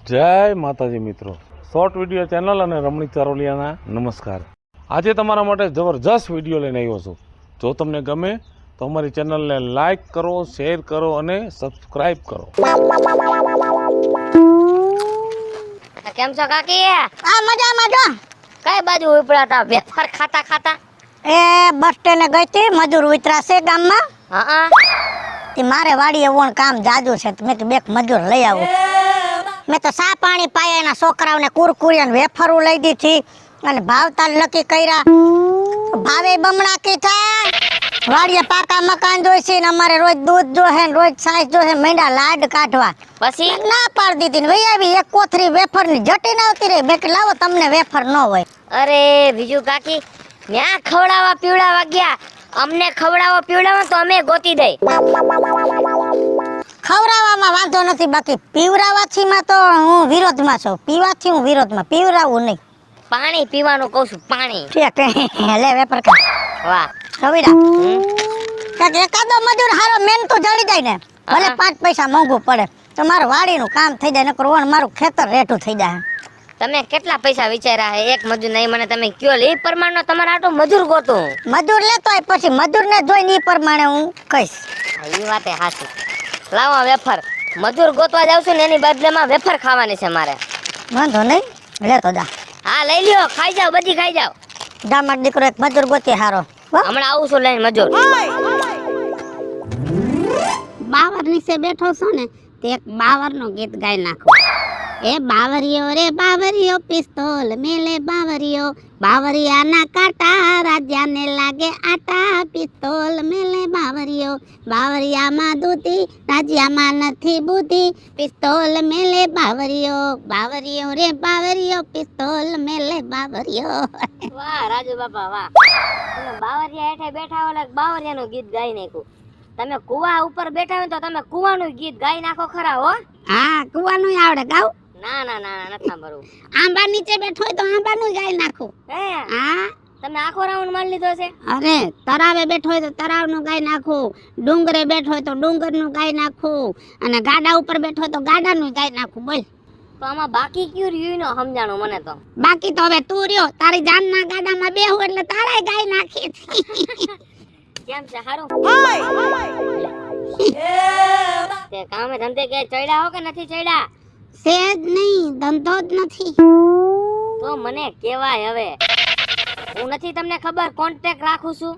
જય માતાજી મિત્રો, શોર્ટ વિડીયો ચેનલ અને રમણીક ચારોલિયાના નમસ્કાર. આજે તમારા માટે જબરજસ્ત વિડીયો લઈને આવ્યો છું. જો તમને ગમે તો અમારી ચેનલને લાઈક કરો, શેર કરો અને સબસ્ક્રાઈબ કરો. કેમ છો કાકી? આ મજામાં જો. કઈ બાજુ ઉપડાતા વેફર ખાતા ખાતા? એ બસ સ્ટેન્ડે ગઈ હતી, મજૂર ઉતરાશે ગામમાં. હા તે મારે વાડીએ ઓણ કામ જાજુ છે, મેં તો બે મજૂર લઈ આવું. મેં તો સા પાણી પાયા, એના છોકરાઓને કુરકુરિયા વેફરો લઈ દીધી અને ભાવતાલ નક્કી કર્યા. ભાવે બમણા કીધા. વાડીએ પાકા મકાન જોઈશે ને અમારે રોજ દૂધ જોહે ને રોજ છાશ જોહે, મેંડા લાડ કાઢવા. પછી ના પાડી દીધી ને વઈ આવી એક કોથરી વેફર ની જટી ના આવતી રહી. મેં કે લાવો તમને વેફર ન હોય. અરે બીજું કાકી, ન્યા ખવડાવવા પીવડાવવા ગયા, અમને ખવડાવવા પીવડાવવા તો અમે ગોતી દઈ. ખવડાવવામાં વાંધો નથી, બાકી પીવરાવાથી માં તો હું વિરોધમાં છું. પીવાથી હું વિરોધમાં, પીવરાવું નહીં. પાણી પીવાનું કહું છું, પાણી. ઠીક લે વેફર ખા. વાહ રવિડા કાક એકાદો મજૂર હારો મહેનતું જડી જાય ને, ભલે 5 પૈસા મોંઘું પડે તો મારું વાડીનું કામ થઈ જાય, નકર ઓણ મારું ખેતર રેઠું થઈ જાય. તમે કેટલા પૈસા વિચાર્યા હે? એક મજૂર નહીં, મને તમે કયો લે, એ પ્રમાણનો તમારે આટો મજૂર ગોતું. મજૂર લેતો હોય પછી મજૂરને જોઈને ઈ પ્રમાણે હું કહીશ. એ વાતે હાચી. લાવો વેફર. મજૂર ગોતવા જાવ છું ને એની બદલેમાં વેફર ખાવાની છે મારે. વાંધો નહીં, લેતો જા. હા લઈ લ્યો, ખાઈ જાવ, બધી ખાઈ જાવ. જા મારો દીકરો એક મજૂર ગોતી હારો. હમણાં આવું છું લઈને મજૂર. બાવર નીચે બેઠો છો ને તે એક બાવરનું ગીત ગાઈ નાખો. એ બાવરિયો રે બાવરિયો, પિસ્તોલ મેલે બાવરિયો, બાવરિયાના કાંટા રાજાને લાગે આટા, પિસ્તોલ મેલે બાવરિયો, બાવરિયામાં દૂધી રાજામાં નથી બુદ્ધિ, પિસ્તોલ મેલે બાવરિયો, બાવરિયો રે બાવરિયો, પિસ્તોલ મેલે બાવરિયો. વાહ રાજુ બાપા વાહ. તમે બાવરિયા હેઠે બેઠા હો, એટલે બાવરિયાનું ગીત ગાઈ નાખ્યું. તમે કુવા ઉપર બેઠા હોય તો તમે કુવાનું ગીત ગાઈ નાખો ખરા હો. હા કુવાનું આવડે ગાવ. ના ના ના નથી સાંભળવું. આંબા નીચે બેઠો હોય તો આંબાનું ગાઈ નાખું. હે હા તમે આખો રાઉન્ડ મારી લીધો છે? અરે તરાવે બેઠો હોય તો તરાવનું ગાઈ નાખું, ડુંગરે બેઠો હોય તો ડુંગરનું ગાઈ નાખું, અને ગાડા ઉપર બેઠો હોય તો ગાડાનું ગાઈ નાખું. બોલ તો આમાં બાકી ક્યું રહ્યું નો સમજાણું મને તો. બાકી તો હવે તું રહ્યો, તારી જાનના ગાડામાં બેહું એટલે તારાય ગાઈ નાખી. કેમ છે હારું? તે કામે ધંધે કે ચડ્યા હો કે નથી ચડ્યા? સેજ નહીં, ધંધો જ નથી. તો મને કેવાય હવે. હું નથી તમને ખબર, કોન્ટેક્ટ રાખું છું.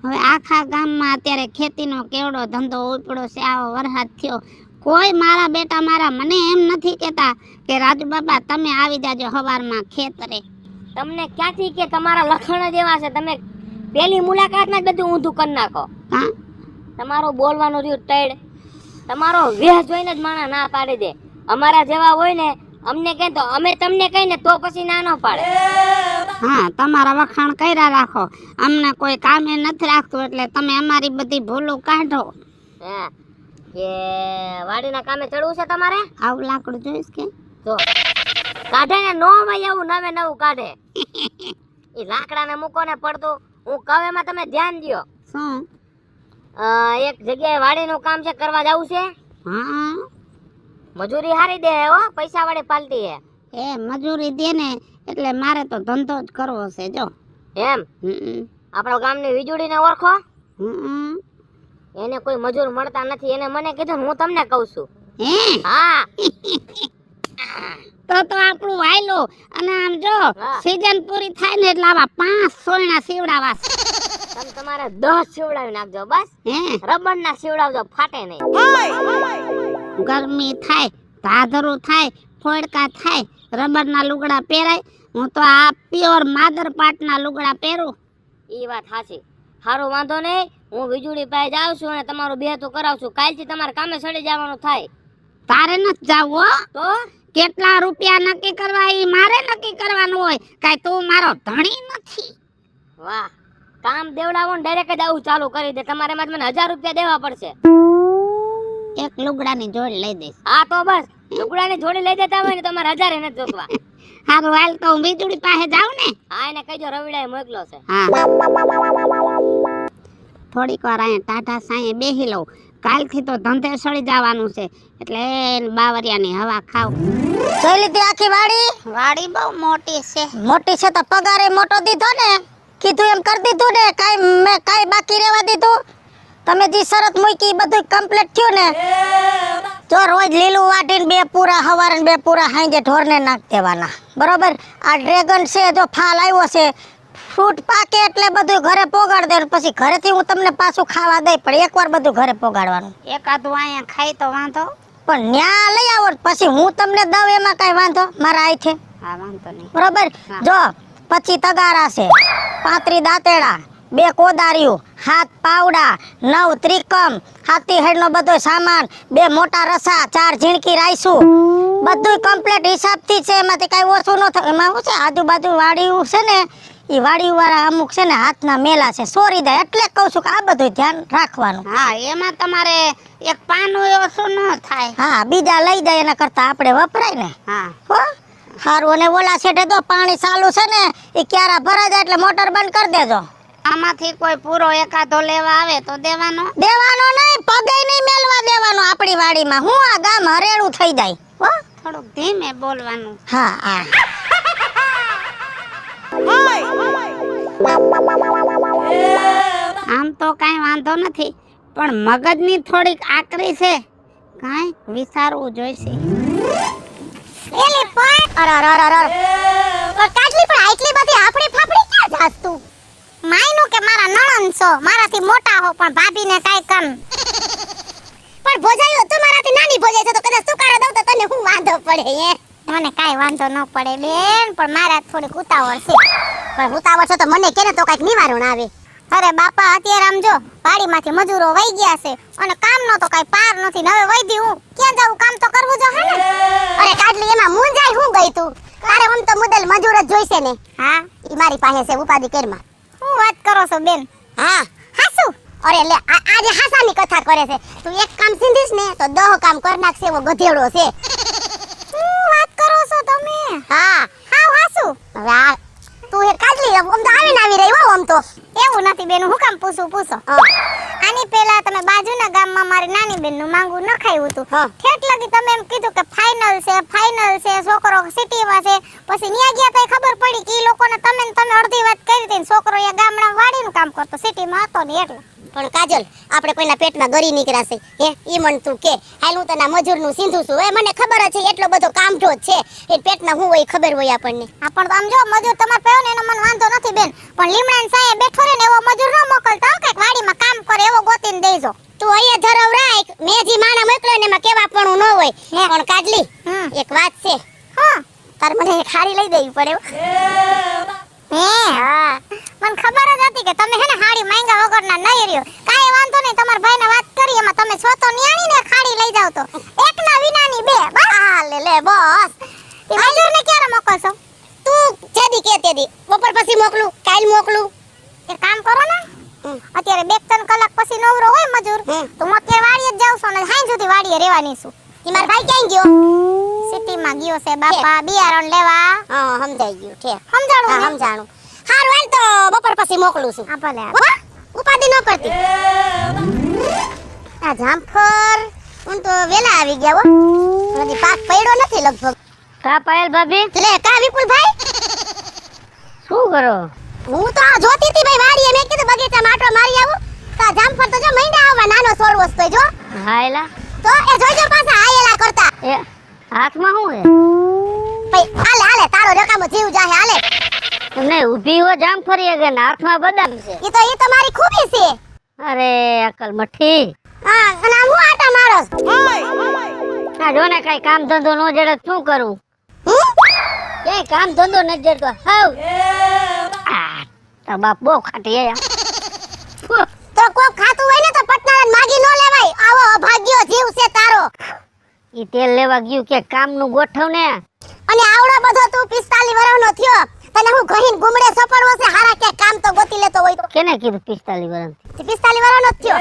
હવે આખા ગામમાં અત્યારે ખેતીનો કેવડો ધંધો ઉપડ્યો છે. આવો વરસાદ થયો, કોઈ મારા બેટા મારા મને એમ નથી કહેતા કે રાજુ બાબા તમે આવી જાજો હવારમાં ખેતરે. તમને ક્યાંથી કે તમારા લખણ જ એવા છે, તમે પેલી મુલાકાતમાં જ બધું ઊંધું કરી નાખો. હા તમારો બોલવાનું રહ્યું ટેડ, તમારો વેહ જોઈને જ માણા ના પાડી દે. અમારા જેવા હોય ને અમને કહે તો અમે તમને કહી ને તો પછી ના ન પાડે. હા તમારા વખાણ કર્યા રાખો, અમને કોઈ કામે નથી રાખતું એટલે તમે અમારી બધી ભૂલો કાઢો. હે કે વાડીના કામે ચડવું છે તમારે? આવું લાકડું જોઈશ કે જો કાઢે ને નો ભાઈ, એવું નવે નવું કાઢે. એ લાકડાને મૂકો ને પડતું. હું કહું એમાં તમે ધ્યાન દ્યો. શું? એક જગ્યાએ વાડીનું કામ છે, કરવા જવું છે. હા મજૂરી હારી દે હો, પૈસા વાળી પાલટી હે. એ મજૂરી દે ને એટલે મારે તો ધંધો જ કરવો છે. જો એમ આપણો ગામની વીજળીને ઓળખો? એને કોઈ મજૂર મળતા નથી, એને મને કીધું હું તમને કહું છું. હે હા તો આપણું વાયલો. અને આમ જો સીઝન પૂરી થાય ને એટલે આવા 5 સોયણા સીવડાવા. તમે તમારે 10 સીવડાવી નાખજો બસ. હે રબર ના સીવડાવજો, ફાટે નહીં. ગરમી થાય, ધાધરું થાય, ફોડકા થાય, રબરના લુગડા પહેરાય. હું તો આ પ્યોર માદર પાટના લુગડા પહેરું. ઈ વાત સાચી. હારું વાંધો નહીં, હું વીજળી પાસે જાઉં છું અને તમારું બેહતું કરાવશું. કાલથી તમારે કામે ચડી જવાનું થાય. તારે નથી જાવું હો. તો કેટલા રૂપિયા નક્કી કરવા ઈ મારે નક્કી કરવાનું હોય. કાઈ તું મારો ધણી નથી. વાહ, કામ દેવડાવો ને ડાયરેક્ટ જ આવું ચાલુ કરી દે. તમારે એમાં મને 1000 રૂપિયા દેવા પડશે. એક લુગડાની જોડી લઈ દઈશ. હા તો બસ, લુગડાની જોડી લઈ દેતા હોય ને તમારે 1000 નથી જોતવા. હારું હાલ તો હું વીજળી પાસે જાઉં ને. હા એને કહીજો રવિડાએ મોકલો છે. હા થોડીક વાર અહીંયા ટાટા સાંયે બેહી લઉં, કાલથી તો ધંધે સળી જવાનું છે એટલે બાવરિયાની હવા ખાવ. જોઈ લીધી આખી વાડી? વાડી બહુ મોટી છે. મોટી છે તો પગારે મોટો દીધો ને, કીધું એમ કરી દીધું ને, કાઈ બાકી રહેવા દીધું? તમે જે શરત મૂકી બધું કમ્પ્લીટ થયું ને? જો રોજ લીલું વાટીને 2 પૂરા હવારે ને 2 પૂરા હાંજે ઢોરને નાખ દેવાના, બરોબર? આ ડ્રેગન છે, જો ફાલ આવ્યો છે, ફ્રૂટ પાકે એટલે બધું ઘરે પોગાડ દે, પછી ઘરેથી હું તમને પાછું ખાવા દઈ, પણ એકવાર બધું ઘરે પોગાડવાનું. એકાદું અહીંયા ખાઈ તો વાંધો? પણ ન્યા લઈ આવો ને પછી હું તમને દઉં, એમાં કઈ વાંધો મારા આઈ છે? હા, વાંધો નહીં. બરોબર? જો 25 તગારા છે, 35 દાંતેડા, 2 કોદારીઓ, 7 પાવડા, 9 ત્રિકમ, હાથી હેડનો બધો સામાન, 2 મોટા રસા, 4 ઝીણકી રાઈસું, બધું કમ્પ્લીટ હિસાબથી છે, એમાંથી કઈ ઓછું ન થાય. એમાં શું છે, આજુબાજુ વાડીયું છે ને, એ વાડીયું વાળા અમુક છે ને હાથના મેલા છે, સોરી દે, એટલે કહું છું કે આ બધું ધ્યાન રાખવાનું. હા, એમાં તમારે એક પાનું ઓછું ન થાય. હા, બીજા લઈ જાય એના કરતા આપણે વપરાય ને. હા, હો હારું. અને ઓલા છેટે તો પાણી ચાલુ છે ને, એ ક્યારા ભરાઈ જાય એટલે મોટર બંધ કરી દેજો. આમાંથી કોઈ પૂરો એકાદો લેવા આવે તો દેવાનો? દેવાનો નહીં, પગે નહીં મેલવા દેવાનો આપણી વાડીમાં. હું આ ગામ હરેડું થઈ જાય. હો થોડુંક ધીમે બોલવાનું. હા હા. આમ તો કાંઈ વાંધો નથી, પણ મગજની થોડીક આકરી છે, કાંઈ વિચારવું જોઈશે. એલી પણ કાટલી પણ આટલી બધી આપણી ફાફડી ક્યાં જાસ તું? માયનું કે મારા નણંદ છો, મારાથી મોટા હો પણ ભાભીને કાંઈ કમ. પણ ભોજાયો તું મારાથી નાની ભોજાય છે તો કદાચ સુકારો દઉં તો તને શું વાંધો પડે? મને કાંઈ વાંધો ન પડે બેન, પણ મારા થોડીક ઉતાવળ છે. પણ ઉતાવળ છે તો મને કે ને તો કઈક નિવારણ આવે. અરે બાપા, અત્યારે આમ જો વાડીમાંથી મજૂરો વહી ગયા છે અને કામનો તો કાંઈ પાર નથી ને હવે વૈધી હું ક્યાં જાઉં? કામ તો કરવું જો હે ને. અરે કાટલી એમાં મુંજાઈ હું ગઈ તું? તારે આમ તો મુદલ મજૂર જ જોઈશે ને. હા, ઈ મારી પાસે છે, ઉપાધિ કરમાં. શું વાત કરો છો બેન? હા હાસુ. અરે લે આજે હાસાની કથા કરે છે. તું એક કામ સીંધીશ ને તો 10 કામ કર નાખશે એવો ગધેડો છે. શું વાત કરો છો તમે? હા હાવ હાસુ. હવે આ તું એ કાટલી આમ તો આવી રહી હો. આમ તો એવું નથી બેન, હું કામ પૂછો. આની પહેલા તમે બાજુના ગામમાં મારી નાની બેનનું માંગું નખાયું હતું. હા. ઠેઠ લગી તમે એમ કીધું કે ફાઇનલ છે, છોકરો સિટીમાં છે. પછી ન્યા ગયા તો ખબર પડી કે ઈ લોકોને તમે અડધી વાત કરી હતી ને છોકરો એ ગામડા વાડીનું કામ કરતો, સિટીમાં હતો ને એટલે. પણ કાજલ, આપણે કોઈના પેટમાં ગરી નીકળાશે હે? ઈ મન તું કે હાલ હું તને મજૂરનું સીંધું છું. મને ખબર જ છે એટલો બધો કામઢો છે, એ પેટમાં હું હોય ખબર હોય આપણને. આ પણ આમ જો મજૂર તમારે પયો ને એનો મને વાંધો નથી બેન, પણ લીમડાન સાયે બેઠો રહે ને એવો મજૂર ન મોકલતા હો, કઈક વાડીમાં કામ કરે એવો ગોતીને દેજો. તું અહીંયા ધરવ રાખ, મેં જી માણા મોકલ્યો ને એમાં કેવા પણ ન હોય. પણ કાજલી એક વાત છે. હા, તાર મને એક હાડી લઈ દેવી પડે. હા, મને ખબર જ હતી કે તમે હે ને હાડી માંગા વગરના નહીં રહ્યો. કાંઈ વાંધો નહીં, તમારા ભાઈને વાત કરી એમાં તમે છો તો ન્યાણી ને ખાડી લઈ જાવ તો એકના વિનાની 2. બસ લે બસ. તે મજૂરને ક્યારે મોકલશો? તું જેદી કે તેદી, બપોર પછી મોકલું, કાલ મોકલું. એક કામ કરો ને, અત્યારે 2-3 કલાક પછી નવરો હોય મજૂર તો હું અત્યારે વાડીએ જ જાઉં છું અને સાંજ સુધી વાડીએ રહેવાની છું. ઈ મારા ભાઈ ક્યાં ગયો? સિટીમાં ગયો છે બાપા બિયારણ લેવા. હા સમજાઈ ગયું. ઠેક સમજાણું હા ને? સમજાણું. હારું હાલ તો બપોર પછી મોકલું છું. હા ભલે. હો? ઉપાધિ ન કરતી. આ જામફળ હું તો વેલા આવી ગયા હો. હજી પાક પડ્યો નથી લગભગ. કા પાયલ ભાભી, લે કા વિપુલભાઈ, શું કરો? હું તો આ જોતી હતી ભાઈ વાડીએ, મેં કીધું બગીચામાં આટો મારી આવું. તો આ જામફળ તો જો મહિના આવવા નાનો છોડવો છે જો. હાયલા તો એ જોઈજો પાછા આયેલા કરતા. એ હાથમાં શું હે? ભાઈ હાલે તારો રકામો જીવ જાહે હાલે. તમને ઊભી હો જામ ફરીએ કે હાથમાં બદામ છે? ઈ તો મારી ખૂબી છે. અરે અકલ મઠી. હા અને આમ હું આટા મારોસ. ના જો ને કઈ કામ ધંધો નો જડે તો શું કરું? એ કામ ધંધો ન જડતો હાવ તો બાપ બહુ ખાટી હે. તો કોક ખાતું હોય ને તો પટનાને માગી ન લેવાય. આવો અભાગ્યો જીવ છે તારો. ઈ તેલ લેવા ગયું કે કામ નું ગોઠવ ને. અને આવડો બધો તું 45 વર્ષનો થયો, તને હું કહીન ગુમડે સપડવો છે હારા કે કામ તો ગોતી લેતો હોય તો. કેને કીધું 45 વર્ષ? 45 વર્ષનો જ થયો.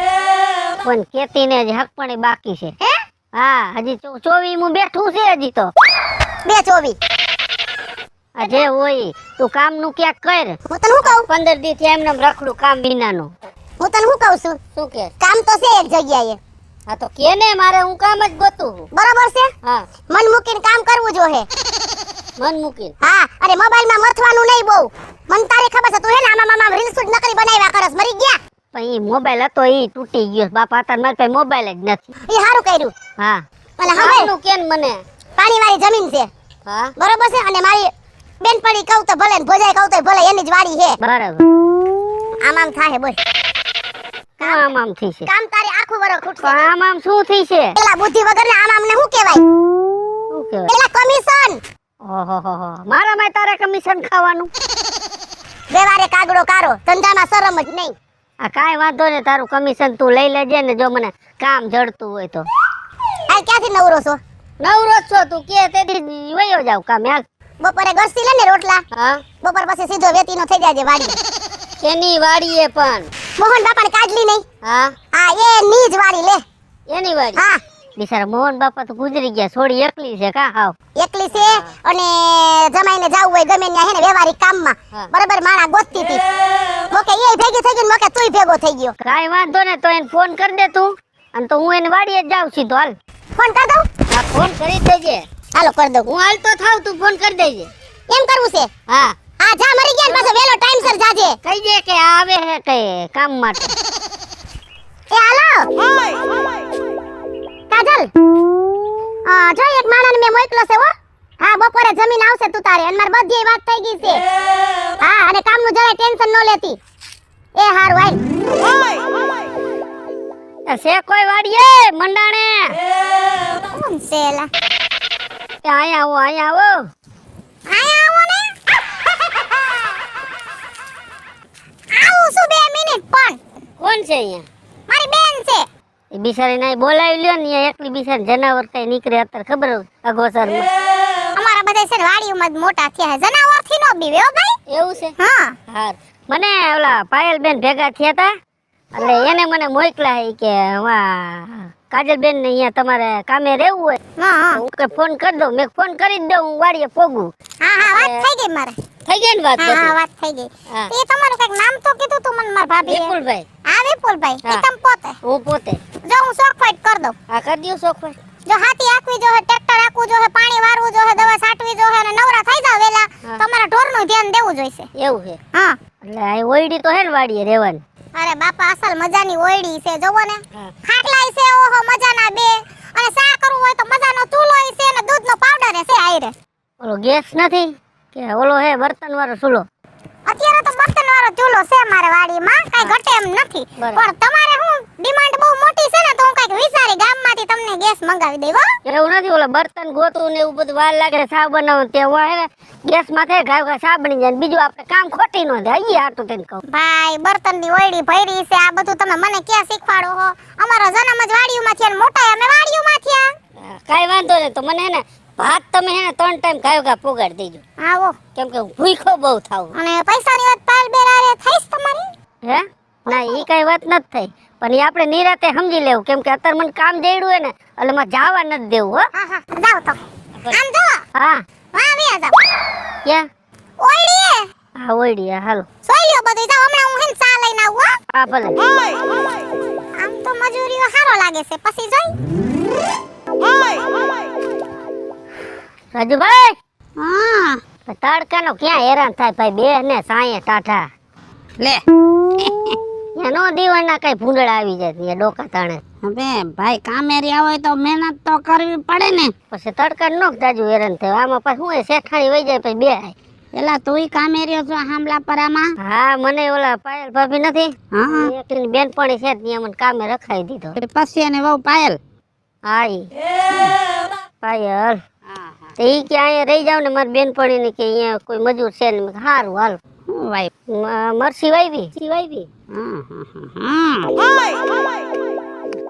પણ કેતી ને હજી હક પણ બાકી છે. હે? હા હજી 24 હું બેઠું છે હજી તો. 224. આ જે હોય તું કામ નું ક્યાંક કર. હું તને શું કહું? 15 દી થી એમને રખડું કામ વિનાનું. હું તને શું કહું છું? શું કે? કામ તો છે એક જગ્યાએ. હા તો કે ને મારે હું કામ જ ગોતું છું. બરોબર છે હા મન મૂકીને કામ કરવું જોઈએ મન મૂકીને. હા અરે મોબાઈલમાં મથવાનું નહીં બહુ મન તારે ખબર છે તું હે ને આમાં રીલ્સ જ નકરી બનાવ્યા કરસ મરી ગયા પણ ઈ મોબાઈલ હતો ઈ તૂટી ગયો બાપા હતા મારી પાસે મોબાઈલ જ નથી. એ સારું કર્યું હા અને હવે આનું કેન મને. પાણીવાળી જમીન છે હા બરોબર છે અને મારી બેનપણી કહું તો ભલે ને ભોજાઈ કહું તો ભલે એની જ વાડી છે બરાબર. આમ થાય બોલ આમ આમ થઈ છે. કામ તારે આખું વરો ખૂટશે પણ આમ આમ શું થઈ છે? પેલા બુદ્ધિ વગર ને આમ ને શું કહેવાય શું કહેવાય? પેલા કમિશન ઓહોહોહો મારામાં તારે કમિશન ખાવાનું. વ્યવહારે કાગડો કારો ધંધામાં શરમ જ નહીં આ કાંઈ વાંધો ને તારું કમિશન તું લઈ લેજે ને જો મને કામ જડતું હોય તો. આ ક્યાંથી નવરો છો નવરો જ છો તું કે તે દી વયો જાવ કામ યાર. બપોરે ગરસી લે ને રોટલા હા બપોર પછી સીધો વેતીનો થઈ જાજે વાડી એની વાડીએ પણ. મોહન બાપાને કાઢલી નહીં હા હા એ ની જ વાડી લે એની વાડી. હા બિચારા મોહન બાપા તો ગુજરી ગયા છોડી એકલી છે કા હાવ. એકલી છે અને જમાઈને જાવું હોય ગમે ત્યાં હે ને વ્યવહારિક કામમાં હા. બરાબર માણા ગોતતી હતી મોકે એ ભેગી થઈ ગઈ ને મોકે તુંય ભેગો થઈ ગયો કાંઈ વાંધો ને તો એને ફોન કરી દે તું અને તો હું એને વાડીએ જ જાઉં સીધો હાલ. ફોન કર દઉં હા ફોન કરી દેજે. હાલો કર દઉં હું હાલ તો થાવ તું ફોન કરી દેજે. એમ કરવું છે હા આ જા મરી ગયા ને પાછો વેલો ટાઈમસર જાજે કહી દે કે આવે હે કે કામ માટે. એ હાલો કાજલ જો એક માણસને મેં મોકલો છે હો હા બપોરે જમીન આવશે તું તારે અને મારી બધી વાત થઈ ગઈ છે હા અને કામનું જરાય ટેન્શન ન લેતી એ હારું હાલ છે કોઈ વાડીએ મંડાણે કોણ છે એલા એ અહીંયા આવો અહીંયા આવો. આયા આવો ને આવું છું 2 મિનિટ પણ કોણ છે અહીંયા? મારી બેન છે એ બિચારી ના બોલાવી લ્યો ને અહીંયા એકલી બિચારી જનાવર કઈ નીકળે અત્યારે ખબર અગોસરમાં. અમારા બધા છે ને વાડીઓમાં જ મોટા થયા છે જનાવરથી નો બીવે હો ભાઈ એવું છે. હા હા મને ઓલા પાયલબેન ભેગા થયા હતા એટલે એને મને મોકલા હે કે કાજલબેન ને અહીંયા તમારે કામે રહેવું હોય હા હા હું કે ફોન કરી દઉં. મેં ફોન કરી જ દઉં હું વાડીએ પોગું. હા હા વાત થઈ ગઈ મારે થઈ ગઈ ને વાત હા હા બધી? વાત થઈ ગઈ હા. એ તમારું કઈક નામ તો કીધું તું મને મારા ભાભી વિપુલભાઈ. હા વિપુલભાઈ એ હા. તમ પોતે હું પોતે. જો હું શોખ ફાઈટ કરી દઉં આ કરી દઉં શોખ. જો હાથી આખવી જો ટ્રેક્ટર આખવું જો પાણી વારવું જો દવા છાંટવી જો અને નવરા થઈ જાવ વેલા હા. તમારા ઢોરનું ધ્યાન દેવું જોઈશે એવું છે. હા એટલે આ ઓયડી તો હે ને વાડીએ રહેવાની. અરે બાપા અસલ મજાની ઓયડી છે જોવો ને હા. ખાટલાય છે ઓહો મજાના બે અને સા કરવું હોય તો મજાનો ચૂલોય છે અને દૂધનો પાવડર છે આયરે ઓલો ગેસ નથી કે ઓલો હે બર્તન વાળો ચૂલો? અત્યારે તો બર્તન વાળો ચૂલો છે મારે વાડીમાં કઈ ઘટે એમ નથી બરાબર. પણ તમારે હું ડિમાન્ડ બહુ મોટી છે ને તો હું કઈક વિચારી ગામમાંથી તમને ગેસ મંગાવી દઈ હો એવું નથી ઓલા બર્તન ગોતું ને એવું બધું વાર લાગે સા બનાવો ત્યાં હે ગેસ માં થાય ઘાવ સા બની જાય ને બીજું આપણે કામ ખોટી ન થાય. અહીંયા હાટું તેને કહું. ભાઈ બર્તનની ઓયડી ભરી છે આ બધું તમે મને ક્યાં શીખવાડો હો અમારો જન્મ જ વાડીઓમાં થયો ને મોટા અમે વાડીઓમાં થયા કાંઈ વાંધો નહીં તો મને હે ને ભાત તમે હે ને 3 ટાઈમ ઘાવ પોગાડી દેજો આવો કેમ કે હું ભૂખ્યો બહુ થાવ. અને પૈસાની વાત પાલ બેરારે થઈશ તમારી હે ના ઈ કઈ વાત નથી થઈ પણ ઈ આપણે નિરાતે સમજી લેવું કેમ કે અત્યારે મને કામ દેડું હે ને એટલે માં જવા નથી દેવું હો. હા હા જાવ તો આમ જો હા વાહ વ્યા જાવ ક્યાં? ઓયડી હા ઓયડી હા, હાલો. સોયલ્યો બધું જાવ હમણાં હું હેન ચા લઈને આવું હો. હા ભલે. આમ તો મજૂરીઓ સારો લાગે છે પછી જોઈ રાજુભાઈ હા તડકાનો ક્યાં હેરાન થાય ભાઈ બે ને સાંયે ટાટા લે એનો દીવાના કઈ ભૂંડળા આવી જાય ત્યાં ડોકા તાણે હવે ભાઈ કામે રહ્યા હોય તો મહેનત તો કરવી પડે ને. પછી તડકા નો જાજુ હેરાન થાય આમાં પાછું શું શેઠાણી વહી જાય પછી બે પેલા તુંય કામે રહ્યો છો હામલા પરામાં? હા મને ઓલા પાયલ ભાભી નથી હા એકલી બેનપણી છે ત્યાં મને કામે રખાઈ દીધો. પછી એને બહુ પાયલ. હા ઈ પાયલ તો ઈ કે અહીંયા રહી જાવ ને મારી બેનપણી ને કે અહીંયા કોઈ મજૂર છે ને મેં કીધું હારું હાલ. હું ભાઈ મરસી વાવી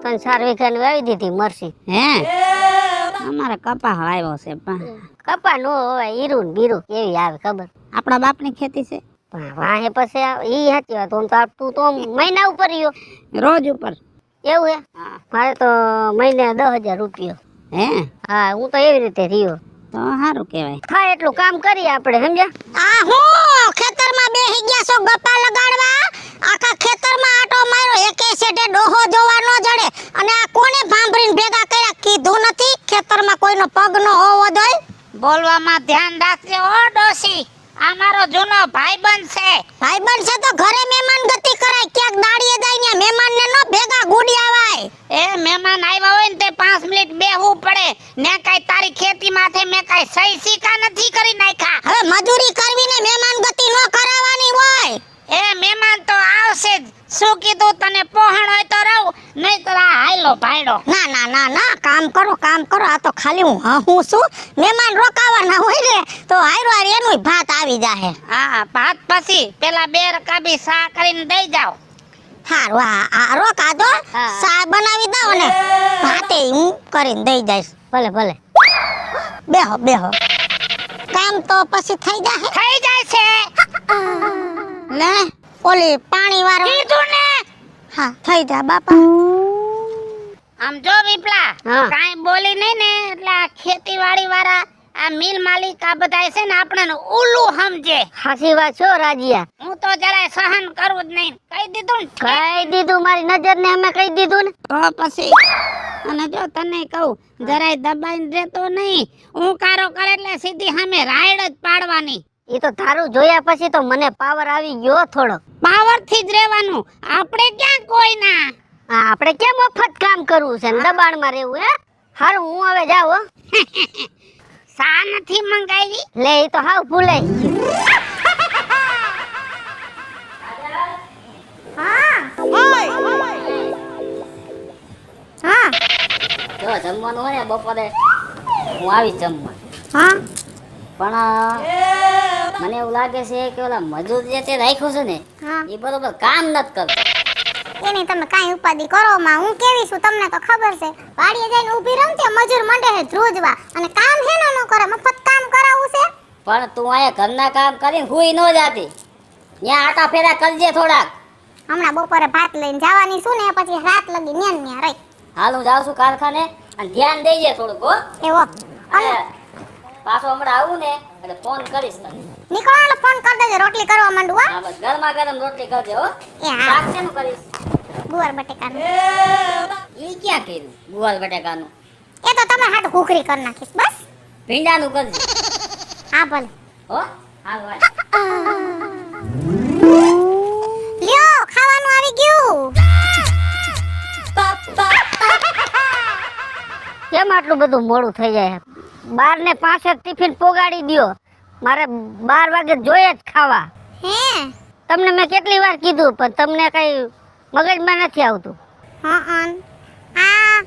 ત્રણ ચાર વીઘાની વાવી દીધી મરસી. હે અમારે કપા આવ્યો છે કપા નો હવે હીરું ને બીરું કેવી આવે ખબર આપણા બાપની ખેતી છે પણ વાહે પછી ઈ સાચી વાત આમ તો તું તો મહિના ઉપર રહ્યો રોજ ઉપર. એવું હે મારે તો મહિને 10,000 રૂપિયો. હે હા હું તો એવી રીતે રહ્યો તો સારું કહેવાય. થાય એટલું કામ કરીએ આપણે સમજ્યા. આ હું ખેતરમાં બેહી ગયા છો ગપ્પા લગાડવા આખા ખેતરમાં આટો માર્યો મારો એકે શેઠે ડોહો જોવા ન જડે. અને આ કોને ભાંભરીને ભેગા કર્યા કીધું નથી ખેતરમાં કોઈનો પગ ન હોવો જોઈએ. બોલવામાં ધ્યાન રાખજે ઓ ડોશી. આ મારો જૂનો ભાઈબંધ છે. ભાઈબંધ છે તો ઘરે મહેમાન ગતિ કરાય. ક્યાંક દાડીએ જાય ને મહેમાનને ન ભેગા ગુડી આવાય. એ મહેમાન આવ્યા હોય ને તે 5 મિનિટ બેહવું પડે ને. કાઈ તારી ખેતી માથે મેં કાઈ સહી સિક્કા નથી કરી નાખ્યા. હવે મજૂરી કરવીને મહેમાન ગતિ ન કરાવવાની હોય. એ મહેમાન તો આવશે જ. શું કીધું તને પોહણ હોય તો રહું, નહીતર આ હાયલો ભાઈડો. ના ના ના ના, કામ કરો કામ કરો. આ તો ખાલી હું છું. મહેમાન રોકાવાના હોય ને તો હારો હાર એનુંય ભાત આવી જાહે. હા, ભાત પછી પેલા 2 રકાબી સા કરીને દઈ જાવ. હારું આ રોકા દો. હા. સા બનાવી દઉં ને ભાતે હું કરીને દઈ જઈશ. ભલે ભલે. બેહો બેહો. કામ તો પછી થઈ જાહે. થઈ જાય છે. લે ઓલી પાણી વાળો કીધું ને. હા થઈ જા બાપા. આમ જો વિપલા, હા. કાઈ બોલી નહીં ને એટલે આ ખેતીવાડી વાળા, આ મિલ માલિક, આ બધા છે ને આપણને ઉલ્લુ સમજે. હાચી વાત છો રાજીયા. હું તો જરાય સહન કરું જ નહીં. કહી દીધું ને. કહી દીધું, મારી નજરને અમે કહી દીધું ને. તો પછી અને જો તને કહું, જરાય દબાઈને રહેતો નહીં. હું કારો કરે એટલે સીધી સામે રાયડ જ પાડવાની. એ તો તારું જોયા પછી તો મને પાવર આવી ગયો થોડો. પાવર થી જ રહેવાનું. આપણે ક્યાં કોઈના. હા, આપણે કેમ મફત કામ કરવું છે ને દબાણમાં રહેવું હે? હારું હું હવે જાઉં હો. સા નથી મંગાવી. લે એ તો હાવ ભૂલાઈ ગયું. હા જો જમવાનું હોય ને બપોરે હું આવી જમવા. હા પણ મને એવું લાગે છે કે ઓલા મજૂર જે તે રાખ્યું છે ને હા એ બરોબર કામ નથી કરતો. એની તમે કાંઈ ઉપાધિ કરો માં. હું કેવી છું તમને તો ખબર છે. વાડીએ જઈને ઊભી રહું તે મજૂર મંડે છે ધ્રુજવા. અને કામ હેનો ન કરે, મફત કામ કરાવવું છે. પણ તું અહીંયા ઘરના કામ કરીને હુઈ ન જાતી. ત્યાં આટા ફેરા કરજે થોડાક. હમણાં બપોરે ભાત લઈને જવાની છું ને પછી રાત લગી ન્યા ને ન્યા રહી. હાલ હું જાઉં છું કારખાને અને ધ્યાન દેજે થોડુંક હો. એવો અને પાછો હમણાં આવું ને એટલે ફોન કરીશ તને. નીકળો એટલે ફોન કરી દેજો. રોટલી કરવા માંડું હા. હા બસ ગરમા ગરમ રોટલી કરજે હો. એ હા. શાક શેનું કરીશ? ગુવાર બટેકાનું. ઈ ક્યાં કર્યું ગુવાર બટાકાનું? એ તો તમે હાથ ઘૂઘરી કરી નાખીશ બસ. ભીંડાનું કરજે હા ભલે. હો. હાલ વાત. લ્યો ખાવાનું આવી ગયું. કેમ આટલું બધું મોડું થઈ જાય? 12 ને 5 ટિફિન પોગાડી દ્યો. મારે 12 વાગે જોઈએ જ ખાવા. હે તમને મેં કેટલી વાર કીધું પણ તમને કઈ મગજમાં નથી આવતું. હા આ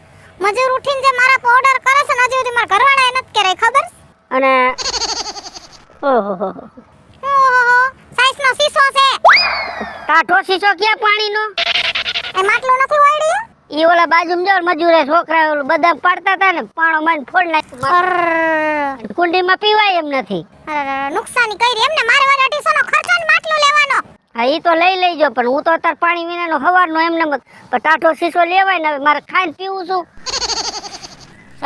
મજૂર ઉઠીને જે મારા પર ઓર્ડર કરે છે ને હજી સુધી મારા ઘરવાળાએ નથી કર્યા ખબર. અને ઓહો ઓહો સાઈઝનો શીશો છે. કાઠો શીશો ક્યાં પાણીનો? એ માટલો નથી વાળ્યો. ઈ ઓલા બાજુમાં જો મજૂરે છોકરા ઓલું બધા પાડતા હતા ને પાણો માન ફોડ નાખ્યો. કુંડીમાં પીવાય એમ નથી. નુકસાની કરી એમને. મારે વાળા 250 નો ખર્ચો ને માટલો લેવાનો. હા ઈ તો લઈ લેજો પણ હું તો અત્યારે પાણી વિનાનો હવારનો એમને ટાઢો શીશો લેવાય ને હવે મારે ખાઈને પીવું છું.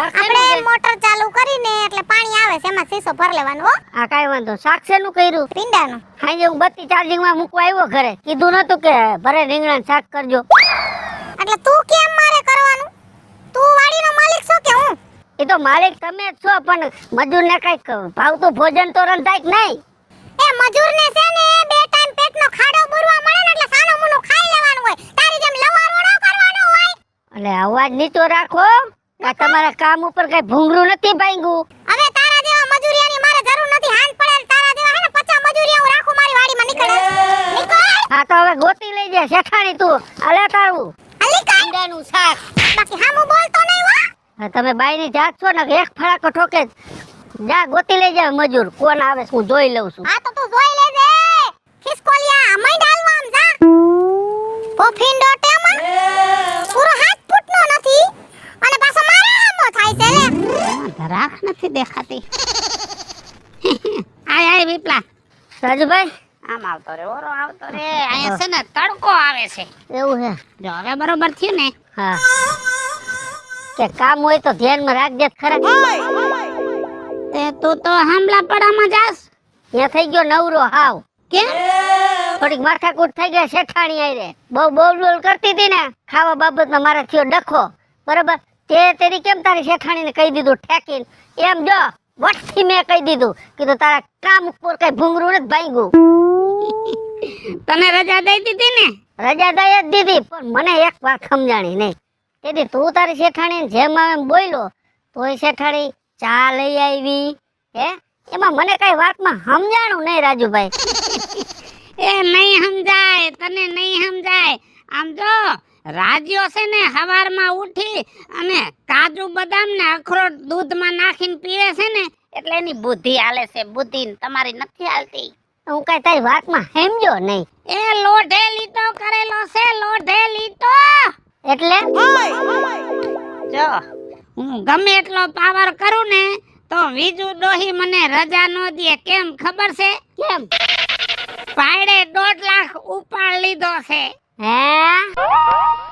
આપણે મોટર ચાલુ કરીને એટલે પાણી આવે છે એમાં શીશો ભર લેવાનો હો. હા કાઈ વાંધો. શાક શેનું કર્યું? ભીંડાનું. હાજે હું બત્તી ચાર્જિંગમાં મૂકવા આવ્યો ઘરે. કીધું નતું કે ભરે રીંગણાનું શાક કરજો. એટલે તું કેમ મારે કરવાનું? તું વાડીનો માલિક છો કે હું? એ તો માલિક તમે જ છો પણ મજૂરને કઈક ભાવતું ભોજન તો રંધાય જ નહીં. એ મજૂરને છે ને 2 ટાઈમ પેટનો ખાડો બુરવા મળે ને એટલે સાનો મુનો ખાઈ લેવાનું હોય. તારી જેમ લવારો ન કરવાનો હોય. એટલે અવાજ નીચો રાખો. આ તમારા કામ ઉપર કઈ ભૂંગરું નથી ભાંગ્યું. હવે તારા જેવા મજૂરિયાની મારે જરૂર નથી. હાન પડે તારા જેવા હે ને 50 મજૂરિયા હું રાખું મારી વાડીમાં. નીકળ. હા તો હવે ગોતી લઈ જા શેઠાણી તું. આલે તારું અલી કાઈ ભીંડાનું શાક. બાકી હામું બોલતો નહીં હો. હા, તમે બાઈની જાત છો ને એક ફડાકો ઠોકે જ. જા ગોતી લઈ જા મજૂર. કોણ આવે છે હું જોઈ લઉં છું. હા તો તું જોઈ લેજે. ખિસકોલિયા મય ડાલવા આમ જા. પોફિંડો ટેમાં પૂરો 7 ફૂટનો નથી અને પાછો મારા હામો થાય છે લે. ધરાખ નથી દેખાતી. આય વિપલા, રાજુભાઈ આમ આવતો રે, ઓરો આવતો રે. અહીંયા છે ને તડકો આવે છે. એવું હે? જો હવે બરોબર થયું ને. હા કે કામ હોય તો ધ્યાનમાં રાખજે ખરા. તે તું તો હામલા પડામાં જાસ. ત્યાં થઈ ગયો નવરો હાવ. કેમ? થોડીક માથાકૂટ થઈ ગઈ શેઠાણી આઈ રે બહુ બોલ બોલ કરતી હતી ને ખાવા બાબતમાં મારા થયો ડખો બરાબર તે તેરી કેમ તારી શેઠાણીને કહી દીધું ઠેકીને એમ જો વટથી મેં કહી દીધું કીધું તારા કામ ઉપર કઈ ભૂંગરું નથી ભાંગ્યું તને રજા દઈ દીધી ને? રજા દઈ જ દીધી પણ મને એક વાત સમજાણી નહીં તેથી તું તારી શેઠાણીને જેમ આવે એમ બોલ્યો તોય શેઠાણી ચા લઈ આવી હે એમાં મને કઈ વાતમાં સમજાણું નહીં રાજુભાઈ એ નહીં સમજાય, તને નહીં સમજાય. આમ જો રાજ્યો છે ને સવારમાં ઉઠી અને કાજુ બદામ ને અખરોટ દૂધમાં નાખીને પીવે છે ને એટલે એની બુદ્ધિ હાલે છે. બુદ્ધિ તમારી નથી હાલતી. હું કઈ તારી વાતમાં સમજ્યો નહીં. એ લોઢે લીટો કરેલો છે, લોઢે લીટો. એટલે જો હું ગમે એટલો પાવર કરું ને તો વીજુ ડોહી મને રજા નો દે. કેમ ખબર છે? કેમ? પાયડે 1.5 લાખ ઉપાડ લીધો છે. હે